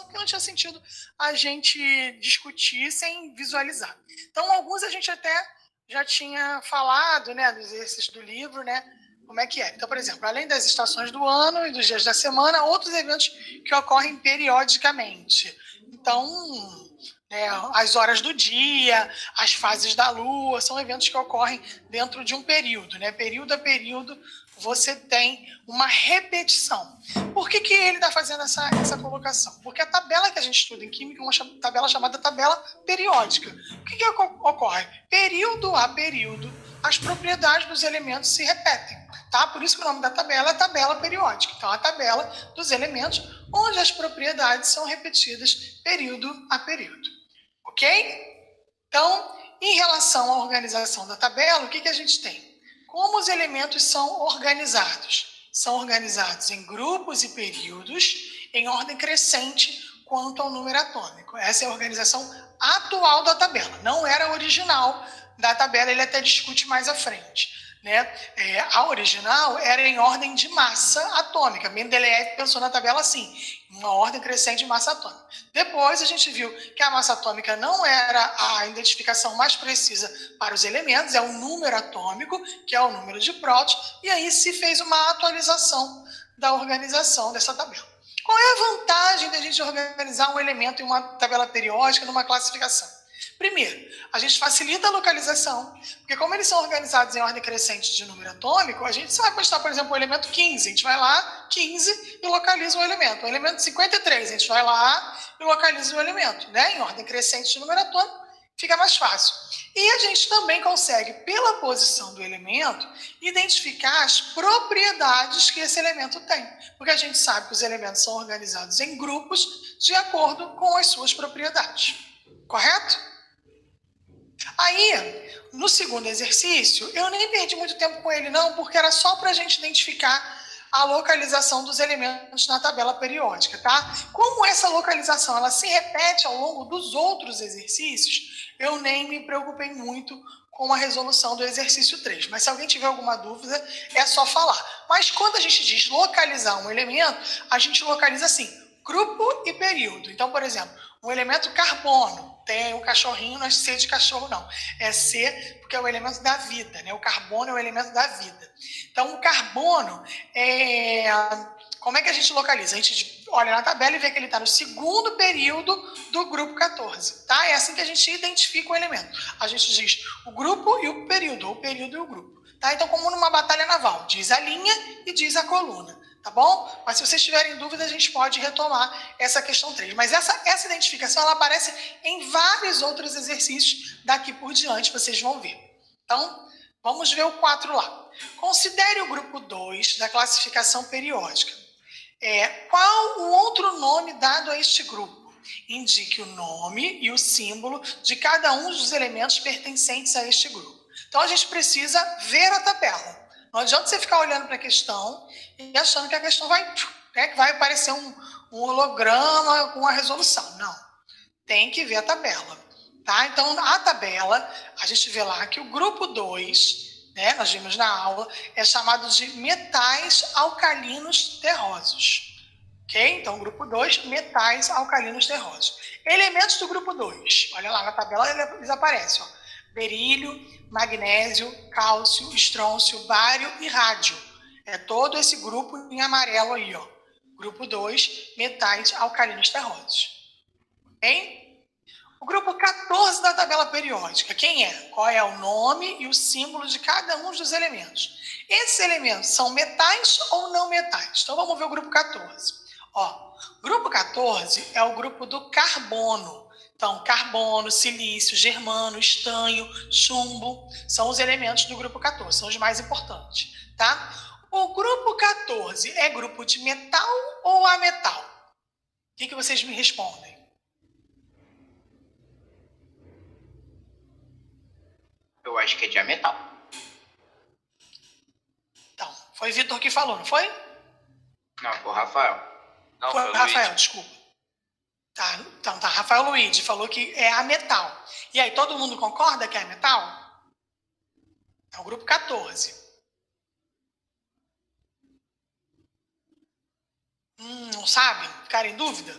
que não tinha sentido a gente discutir sem visualizar. Então, alguns a gente até já tinha falado, né, dos exercícios do livro, né, como é que é. Então, por exemplo, além das estações do ano e dos dias da semana, outros eventos que ocorrem periodicamente. Então, né, as horas do dia, as fases da lua, são eventos que ocorrem dentro de um período, né? Período a período, você tem uma repetição. Por que ele está fazendo essa colocação? Porque a tabela que a gente estuda em química é uma tabela chamada tabela periódica. O que ocorre? Período a período, as propriedades dos elementos se repetem. Tá? Por isso que o nome da tabela é tabela periódica. Então, a tabela dos elementos onde as propriedades são repetidas período a período. Ok? Então, em relação à organização da tabela, o que a gente tem? Como os elementos são organizados? São organizados em grupos e períodos, em ordem crescente quanto ao número atômico. Essa é a organização atual da tabela. Não era a original da tabela, ele até discute mais à frente. Né? A original era em ordem de massa atômica. Mendeleev pensou na tabela assim, uma ordem crescente de massa atômica. Depois a gente viu que a massa atômica não era a identificação mais precisa para os elementos, é o número atômico, que é o número de prótons, e aí se fez uma atualização da organização dessa tabela. Qual é a vantagem da gente organizar um elemento em uma tabela periódica, numa classificação? Primeiro, a gente facilita a localização, porque como eles são organizados em ordem crescente de número atômico, a gente sabe postar, por exemplo, o elemento 15, a gente vai lá, 15, e localiza o elemento. O elemento 53, a gente vai lá e localiza o elemento, né? Em ordem crescente de número atômico, fica mais fácil. E a gente também consegue, pela posição do elemento, identificar as propriedades que esse elemento tem, porque a gente sabe que os elementos são organizados em grupos de acordo com as suas propriedades. Correto? Aí, no segundo exercício, eu nem perdi muito tempo com ele não, porque era só para a gente identificar a localização dos elementos na tabela periódica, tá? Como essa localização ela se repete ao longo dos outros exercícios, eu nem me preocupei muito com a resolução do exercício 3. Mas se alguém tiver alguma dúvida, é só falar. Mas quando a gente diz localizar um elemento, a gente localiza assim, grupo e período. Então, por exemplo, um elemento carbono, tem o cachorrinho, não é C de cachorro, não. É C porque é o elemento da vida, né? O carbono é o elemento da vida. Então, o carbono, como é que a gente localiza? A gente olha na tabela e vê que ele está no segundo período do grupo 14, tá? É assim que a gente identifica o elemento. A gente diz o grupo e o período, ou o período e o grupo. Tá? Então, como numa batalha naval, diz a linha e diz a coluna. Tá bom? Mas se vocês tiverem dúvida, a gente pode retomar essa questão 3. Mas essa identificação ela aparece em vários outros exercícios daqui por diante, vocês vão ver. Então, vamos ver o 4 lá. Considere o grupo 2 da classificação periódica. Qual o outro nome dado a este grupo? Indique o nome e o símbolo de cada um dos elementos pertencentes a este grupo. Então, a gente precisa ver a tabela. Não adianta você ficar olhando para a questão e achando que a questão vai, né, que vai aparecer um holograma com a resolução. Não. Tem que ver a tabela. Tá? Então, a tabela, a gente vê lá que o grupo 2, né, nós vimos na aula, é chamado de metais alcalinos terrosos. Ok? Então, grupo 2, metais alcalinos terrosos. Elementos do grupo 2. Olha lá, na tabela eles aparecem. Ó. Berílio, magnésio, cálcio, estrôncio, bário e rádio. É todo esse grupo em amarelo aí. Ó. Grupo 2, metais alcalinos terrosos. Ok? O grupo 14 da tabela periódica, quem é? Qual é o nome e o símbolo de cada um dos elementos? Esses elementos são metais ou não metais? Então vamos ver o grupo 14. Ó, grupo 14 é o grupo do carbono. Então, carbono, silício, germano, estanho, chumbo, são os elementos do grupo 14, são os mais importantes, tá? O grupo 14 é grupo de metal ou ametal? O que vocês me respondem? Eu acho que é de metal. Então, foi Vitor que falou, não foi? Não, foi o Rafael. Não, foi o Rafael, desculpa. Tá, então tá, Rafael Luiz falou que é a metal. E aí, todo mundo concorda que é a metal? É o grupo 14. Não sabe? Ficaram em dúvida?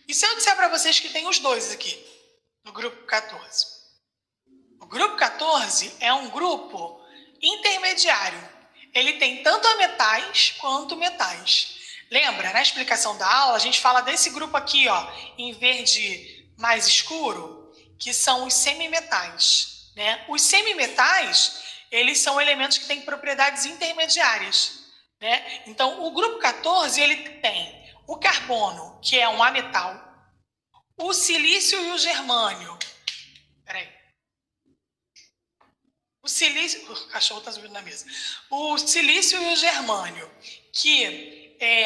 E se eu disser para vocês que tem os dois aqui, no grupo 14? O grupo 14 é um grupo intermediário. Ele tem tanto ametais quanto metais. Lembra, na explicação da aula, a gente fala desse grupo aqui, ó, em verde mais escuro, que são os semimetais, né? Os semimetais, eles são elementos que têm propriedades intermediárias, né? Então, o grupo 14, ele tem o carbono, que é um ametal, o silício e o germânio. Peraí. O silício... O cachorro está subindo na mesa. O silício e o germânio, que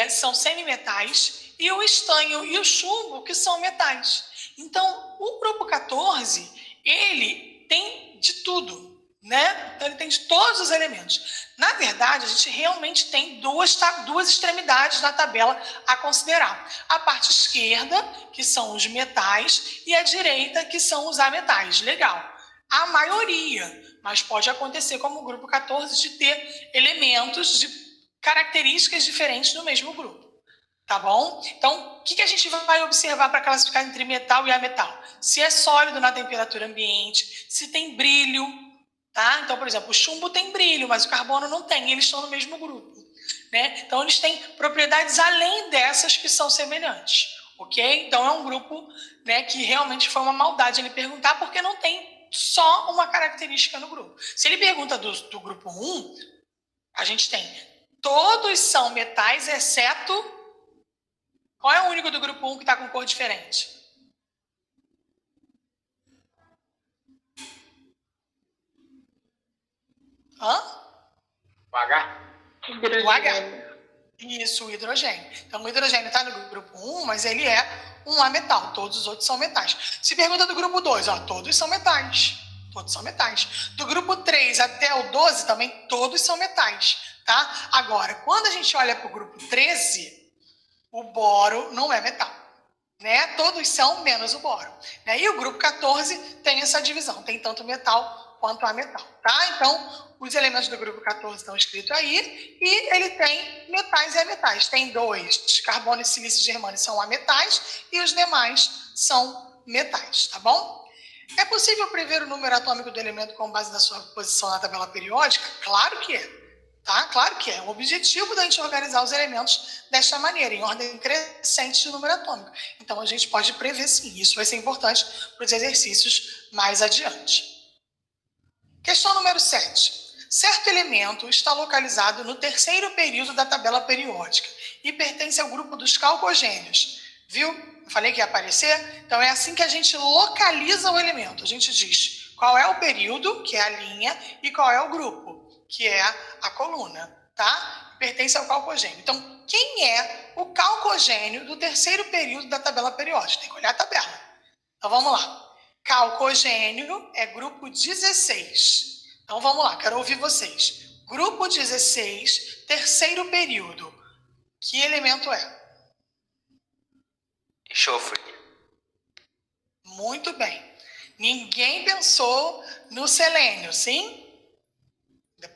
são semimetais, e o estanho e o chumbo, que são metais. Então, o grupo 14, ele tem de tudo, né? Então, ele tem de todos os elementos. Na verdade, a gente realmente tem duas extremidades na tabela a considerar. A parte esquerda, que são os metais, e a direita, que são os ametais. Legal. A maioria, mas pode acontecer, como o grupo 14, de ter elementos de características diferentes no mesmo grupo. Tá bom? Então, o que a gente vai observar para classificar entre metal e ametal? Se é sólido na temperatura ambiente, se tem brilho, tá? Então, por exemplo, o chumbo tem brilho, mas o carbono não tem, eles estão no mesmo grupo, né? Então, eles têm propriedades além dessas que são semelhantes, ok? Então, é um grupo, né, que realmente foi uma maldade ele perguntar, porque não tem só uma característica no grupo. Se ele pergunta do grupo 1, a gente tem todos são metais, exceto... Qual é o único do grupo 1 que está com cor diferente? Hã? O H? O H. Isso, o hidrogênio. Então, o hidrogênio está no grupo 1, mas ele é um ametal. Todos os outros são metais. Se pergunta do grupo 2, ó, todos são metais. Todos são metais. Do grupo 3 até o 12 também, todos são metais. Tá? Agora, quando a gente olha para o grupo 13, o boro não é metal. Né? Todos são menos o boro. Né? E o grupo 14 tem essa divisão. Tem tanto metal quanto ametal. Tá? Então, os elementos do grupo 14 estão escritos aí, e ele tem metais e ametais. Tem dois, carbono, silício e germânio são ametais, e os demais são metais, tá bom? É possível prever o número atômico do elemento com base na sua posição na tabela periódica? Claro que é. Tá? Claro que é. O objetivo da gente organizar os elementos desta maneira, em ordem crescente de número atômico. Então, a gente pode prever sim. Isso vai ser importante para os exercícios mais adiante. Questão número 7. Certo elemento está localizado no terceiro período da tabela periódica e pertence ao grupo dos calcogênios. Viu? Eu falei que ia aparecer? Então, é assim que a gente localiza o elemento. A gente diz qual é o período, que é a linha, e qual é o grupo, que é a coluna, tá? Pertence ao calcogênio. Então, quem é o calcogênio do terceiro período da tabela periódica? Tem que olhar a tabela. Então, vamos lá. Calcogênio é grupo 16. Então, vamos lá, quero ouvir vocês. Grupo 16, terceiro período. Que elemento é? Enxofre. Muito bem. Ninguém pensou no selênio, sim?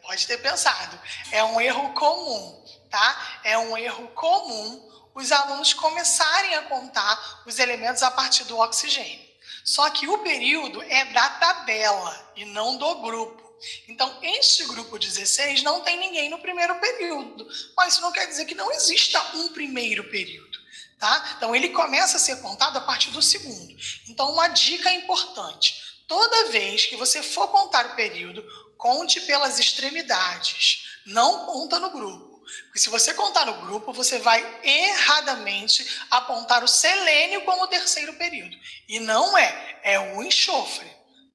Pode ter pensado. É um erro comum, tá? É um erro comum os alunos começarem a contar os elementos a partir do oxigênio. Só que o período é da tabela e não do grupo. Então, este grupo 16 não tem ninguém no primeiro período. Mas isso não quer dizer que não exista um primeiro período, tá? Então, ele começa a ser contado a partir do segundo. Então, uma dica importante. Toda vez que você for contar o período, conte pelas extremidades, não conta no grupo. Porque se você contar no grupo, você vai erradamente apontar o selênio como terceiro período. E não é o enxofre,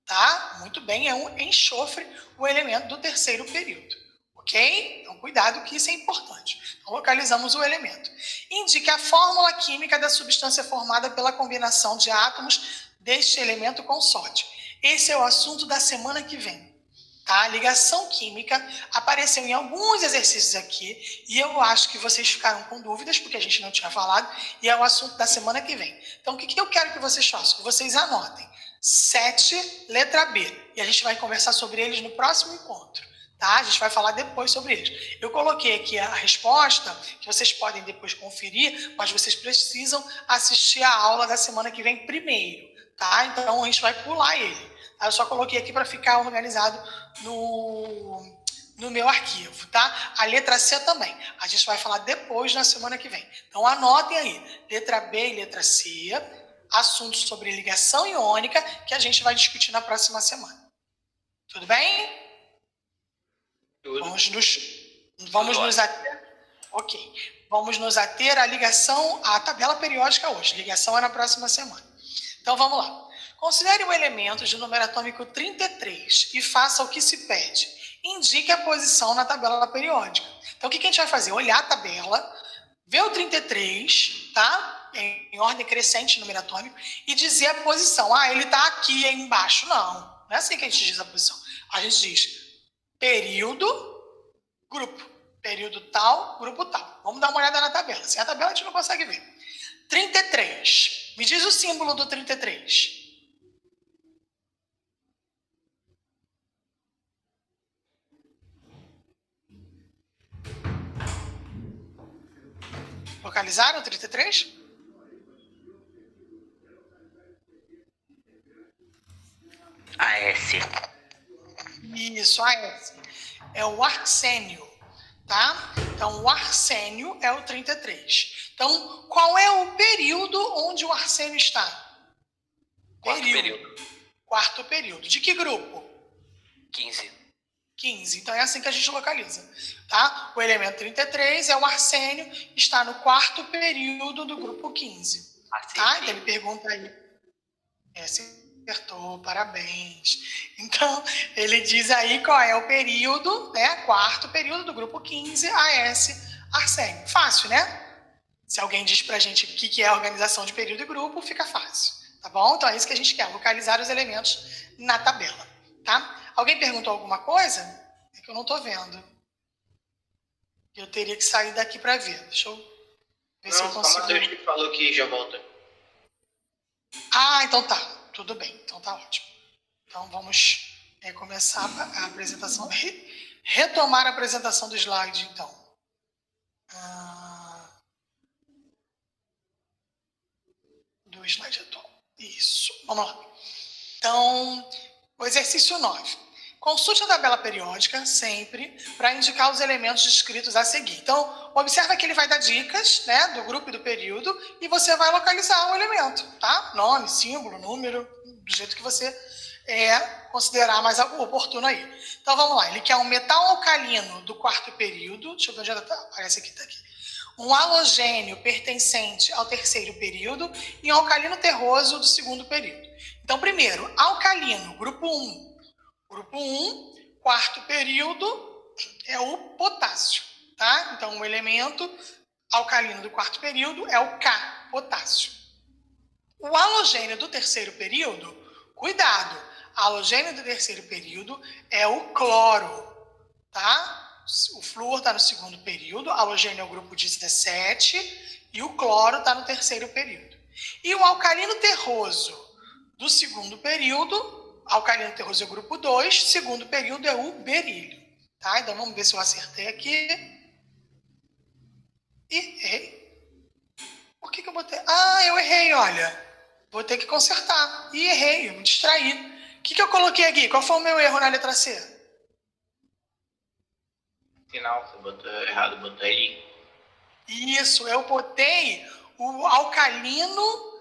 tá? Muito bem, é um enxofre o elemento do terceiro período. Ok? Então, cuidado que isso é importante. Então, localizamos o elemento. Indique a fórmula química da substância formada pela combinação de átomos deste elemento com sódio. Esse é o assunto da semana que vem. Tá? A ligação química apareceu em alguns exercícios aqui e eu acho que vocês ficaram com dúvidas, porque a gente não tinha falado, e é o assunto da semana que vem. Então, o que eu quero que vocês façam? Que vocês anotem. 7, letra B. E a gente vai conversar sobre eles no próximo encontro. tá? A gente vai falar depois sobre eles. Eu coloquei aqui a resposta, que vocês podem depois conferir, mas vocês precisam assistir a aula da semana que vem primeiro, tá? Então, a gente vai pular ele. Tá? Eu só coloquei aqui para ficar organizado no meu arquivo, tá? A letra C também. A gente vai falar depois na semana que vem. Então, anotem aí. Letra B e letra C, assuntos sobre ligação iônica, que a gente vai discutir na próxima semana. Tudo bem? Tudo. Vamos nos ater. Ok. Vamos nos ater à ligação, à tabela periódica hoje. Ligação é na próxima semana. Então vamos lá. Considere o elemento de número atômico 33 e faça o que se pede. Indique a posição na tabela periódica. Então o que a gente vai fazer? Olhar a tabela, ver o 33, tá? Em ordem crescente, número atômico, e dizer a posição. Ah, ele está aqui embaixo. Não é assim que a gente diz a posição. A gente diz período, grupo. Período tal, grupo tal. Vamos dar uma olhada na tabela. Sem a tabela a gente não consegue ver. 33. Me diz o símbolo do 33. Localizaram o 33? AS. Isso, AS. É o arsênio, tá? Então, o arsênio é o 33. Então, qual é o período onde o arsênio está? Quarto período. Quarto período. De que grupo? 15. 15. Então, é assim que a gente localiza, tá? O elemento 33 é o arsênio, está no quarto período do grupo 15. Tá? Então, ele pergunta aí. Acertou, parabéns. Então, ele diz aí qual é o período, né? Quarto período do grupo 15, AS, arsênio. Fácil, né? Se alguém diz pra gente o que é a organização de período e grupo, fica fácil, tá bom? Então, é isso que a gente quer, localizar os elementos na tabela, tá? Alguém perguntou alguma coisa? É que eu não tô vendo. Eu teria que sair daqui para ver. Deixa eu ver se eu consigo. Só o Matheus que falou que já volta. Ah, então tá. Tudo bem. Então tá ótimo. Então vamos começar a apresentação. Retomar a apresentação do slide, então. Do slide atual. Isso. Vamos lá. Então, o exercício 9. Consulte a tabela periódica sempre para indicar os elementos descritos a seguir. Então, observa que ele vai dar dicas, né, do grupo e do período e você vai localizar o elemento, tá? Nome, símbolo, número, do jeito que você considerar mais oportuno aí. Então, vamos lá. Ele quer um metal alcalino do quarto período. Deixa eu ver onde ela tá. Aparece aqui, tá aqui. Um halogênio pertencente ao terceiro período e um alcalino terroso do segundo período. Então, primeiro, alcalino, grupo 1. Grupo 1, quarto período, é o potássio, tá? Então, o elemento alcalino do quarto período é o K, potássio. O halogênio do terceiro período, cuidado, halogênio do terceiro período é o cloro, tá? O flúor está no segundo período, halogênio é o grupo 17 e o cloro está no terceiro período. E o alcalino terroso do segundo período, alcalino terroso é o grupo 2, segundo período é o berílio. Tá? Então vamos ver se eu acertei aqui. E errei. Por que eu botei? Ah, eu errei, olha. Vou ter que consertar. E errei, eu me distraí. O que eu coloquei aqui? Qual foi o meu erro na letra C? Final, você botou errado, botou ali. Isso, eu botei o alcalino,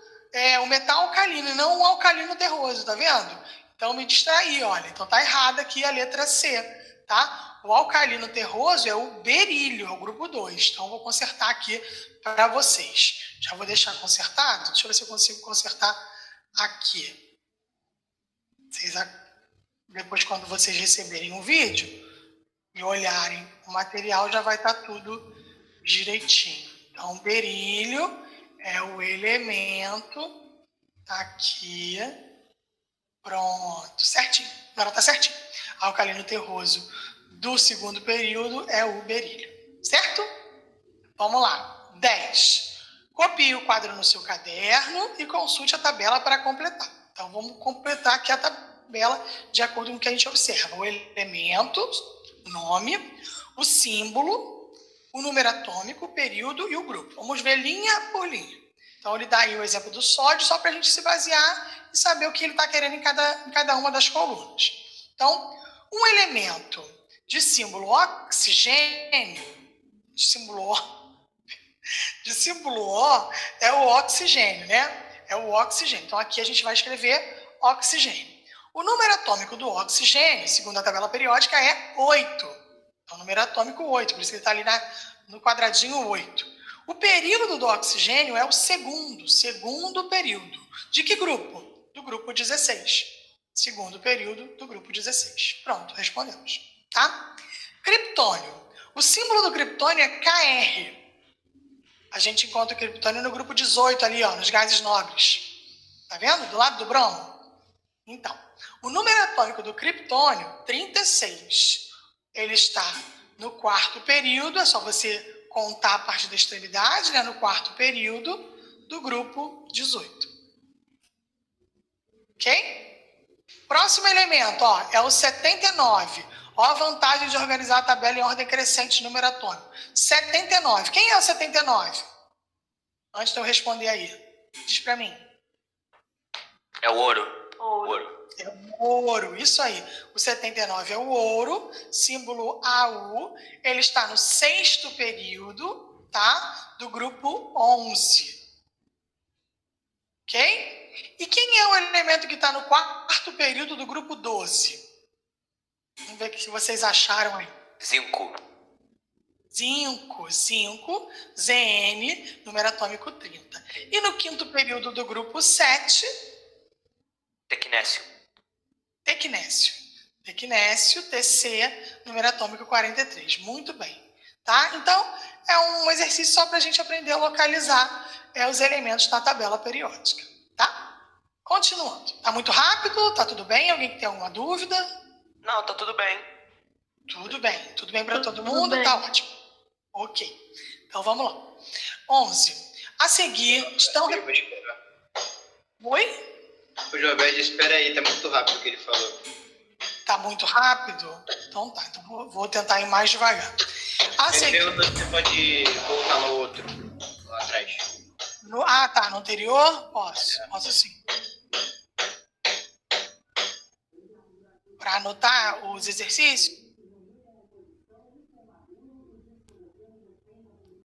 o metal alcalino, e não o alcalino terroso, tá vendo? Então, me distraí, olha. Então, tá errada aqui a letra C, tá? O alcalino terroso é o berílio, é o grupo 2. Então, vou consertar aqui para vocês. Já vou deixar consertado. Deixa eu ver se eu consigo consertar aqui. Depois, quando vocês receberem o vídeo e olharem o material, já vai estar tudo direitinho. Então, berílio é o elemento aqui. Pronto, certinho. Agora tá certinho. Alcalino terroso do segundo período é o berílio. Certo? Vamos lá. 10. Copie o quadro no seu caderno e consulte a tabela para completar. Então, vamos completar aqui a tabela de acordo com o que a gente observa. O elemento, O nome, o símbolo, o número atômico, o período e o grupo. Vamos ver linha por linha. Então, ele dá aí o exemplo do sódio, só para a gente se basear e saber o que ele está querendo em cada uma das colunas. Então, um elemento de símbolo oxigênio, de símbolo O, é o oxigênio, né? É o oxigênio. Então, aqui a gente vai escrever oxigênio. O número atômico do oxigênio, segundo a tabela periódica, é 8. Então, número atômico 8, por isso que ele está ali no quadradinho 8. O período do oxigênio é o segundo período. De que grupo? Do grupo 16. Segundo período do grupo 16. Pronto, respondemos. Tá? Criptônio. O símbolo do criptônio é Kr. A gente encontra o criptônio no grupo 18 ali, ó, nos gases nobres. Tá vendo? Do lado do bromo. Então, o número atômico do criptônio, 36. Ele está no quarto período, é só você contar a partir da extremidade, né, no quarto período do grupo 18. Ok? Próximo elemento, ó, é o 79. Ó a vantagem de organizar a tabela em ordem crescente de número atômico. 79. Quem é o 79? Antes de eu responder aí, diz para mim. É o ouro. Ouro. É o ouro, isso aí. O 79 é o ouro, símbolo AU. Ele está no sexto período, tá? Do grupo 11. Ok? E quem é o elemento que está no quarto período do grupo 12? Vamos ver o que vocês acharam aí. Zinco. Zinco, Zn, número atômico 30. E no quinto período do grupo 7, Tecnésio. Tecnésio, Tc, número atômico 43. Muito bem. Tá? Então, é um exercício só para a gente aprender a localizar os elementos na tabela periódica. Tá? Continuando. Tá muito rápido? Tá tudo bem? Alguém que tem alguma dúvida? Não, tá tudo bem. Tudo bem. Tudo bem para todo Tudo mundo? bem. Tá ótimo. Ok. Então, vamos lá. 11. A seguir, estão... Eu vou esperar. Oi? O Jorbed, espera aí, tá muito rápido o que ele falou. Tá muito rápido? Então tá. Então vou tentar ir mais devagar. A Ele seguir... perguntou se você pode voltar no outro, lá atrás. tá. No anterior? Posso sim. Para anotar os exercícios?